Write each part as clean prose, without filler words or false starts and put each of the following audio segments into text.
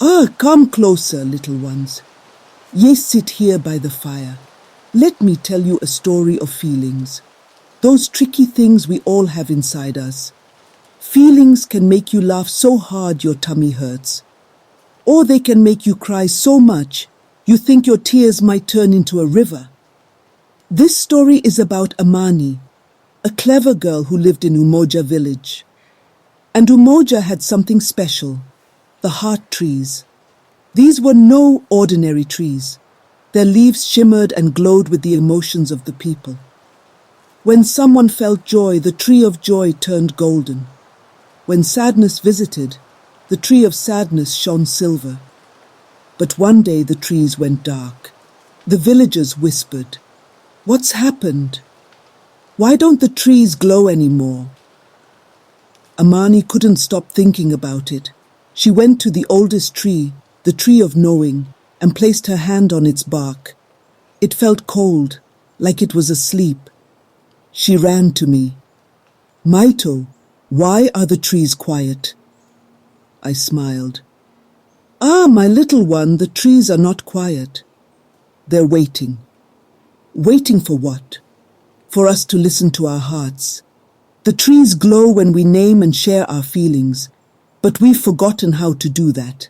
Ah, come closer, little ones. Ye sit here by the fire. Let me tell you a story of feelings. Those tricky things we all have inside us. Feelings can make you laugh so hard your tummy hurts. Or they can make you cry so much you think your tears might turn into a river. This story is about Amani, a clever girl who lived in Umoja Village. And Umoja had something special, the heart trees. These were no ordinary trees. Their leaves shimmered and glowed with the emotions of the people. When someone felt joy, the tree of joy turned golden. When sadness visited, the tree of sadness shone silver. But one day the trees went dark. The villagers whispered, "What's happened? Why don't the trees glow anymore?" Amani couldn't stop thinking about it. She went to the oldest tree, the tree of knowing, and placed her hand on its bark. It felt cold, like it was asleep. She ran to me. "Maitu, why are the trees quiet?" I smiled. "Ah, my little one, the trees are not quiet. They're waiting." Waiting for what? For us to listen to our hearts. The trees glow when we name and share our feelings, but we've forgotten how to do that.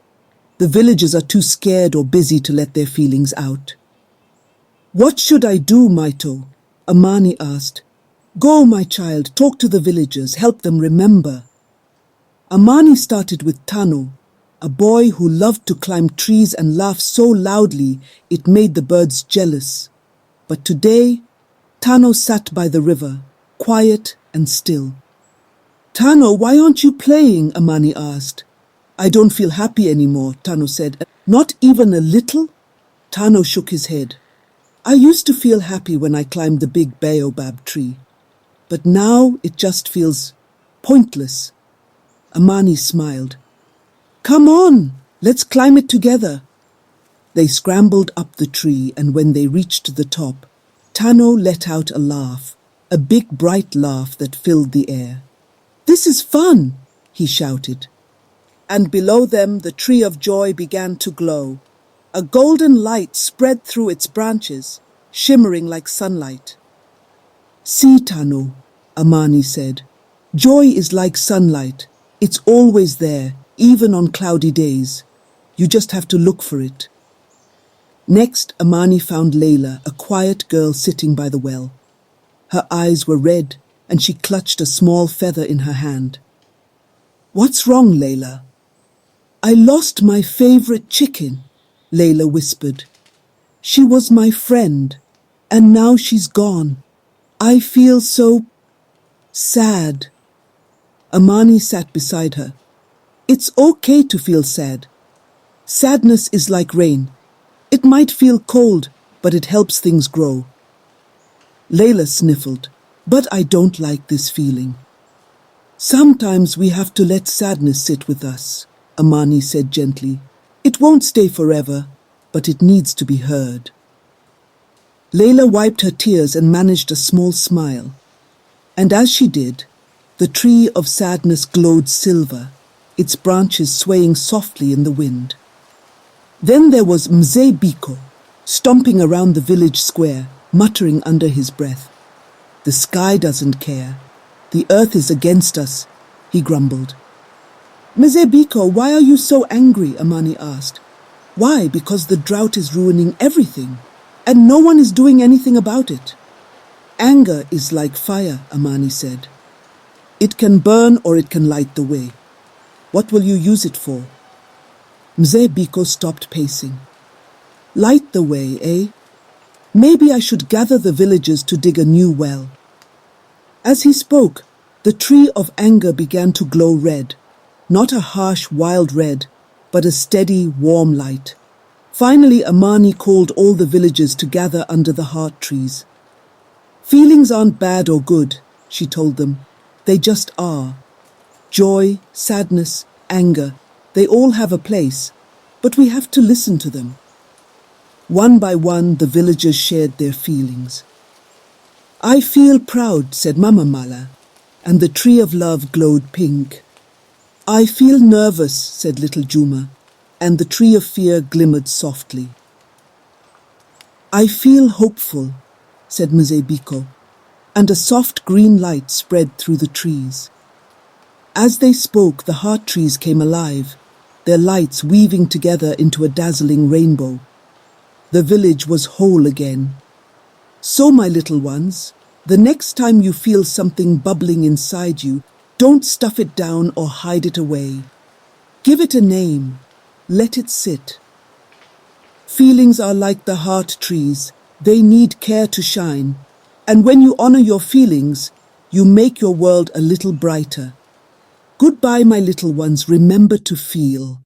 The villagers are too scared or busy to let their feelings out. "What should I do, Maitu?" Amani asked. "Go, my child, talk to the villagers, help them remember." Amani started with Tano, a boy who loved to climb trees and laugh so loudly it made the birds jealous. But today, Tano sat by the river, quiet and still. "Tano, why aren't you playing?" Amani asked. "I don't feel happy anymore," Tano said. "Not even a little?" Tano shook his head. "I used to feel happy when I climbed the big baobab tree, but now it just feels pointless." Amani smiled. "Come on, let's climb it together." They scrambled up the tree, and when they reached the top, Tano let out a laugh, a big bright laugh that filled the air. "This is fun," he shouted. And below them the tree of joy began to glow. A golden light spread through its branches, shimmering like sunlight. "See, Tano," Amani said. "Joy is like sunlight. It's always there, even on cloudy days. You just have to look for it." Next, Amani found Layla, a quiet girl sitting by the well. Her eyes were red, and she clutched a small feather in her hand. "What's wrong, Layla?" "I lost my favorite chicken," Layla whispered. "She was my friend, and now she's gone. I feel so sad." Amani sat beside her. "It's okay to feel sad. Sadness is like rain. It might feel cold, but it helps things grow." Layla sniffled. "But I don't like this feeling." "Sometimes we have to let sadness sit with us," Amani said gently. "It won't stay forever, but it needs to be heard." Layla wiped her tears and managed a small smile. And as she did, the tree of sadness glowed silver, its branches swaying softly in the wind. Then there was Mzee Biko, stomping around the village square, muttering under his breath. "The sky doesn't care. The earth is against us," he grumbled. "Mzee Biko, why are you so angry?" Amani asked. "Why? Because the drought is ruining everything, and no one is doing anything about it." "Anger is like fire," Amani said. "It can burn or it can light the way. What will you use it for?" Mzee Biko stopped pacing. "Light the way, eh? Maybe I should gather the villagers to dig a new well." As he spoke, the tree of anger began to glow red, not a harsh, wild red, but a steady, warm light. Finally, Amani called all the villagers to gather under the heart trees. "Feelings aren't bad or good," she told them. "They just are. Joy, sadness, anger, they all have a place, but we have to listen to them." One by one, the villagers shared their feelings. "I feel proud," said Mama Mala, and the tree of love glowed pink. "I feel nervous," said little Juma, and the tree of fear glimmered softly. "I feel hopeful," said Mzebiko, and a soft green light spread through the trees. As they spoke, the heart trees came alive, their lights weaving together into a dazzling rainbow. The village was whole again. So, my little ones, the next time you feel something bubbling inside you, don't stuff it down or hide it away. Give it a name. Let it sit. Feelings are like the heart trees. They need care to shine. And when you honor your feelings, you make your world a little brighter. Goodbye, my little ones. Remember to feel.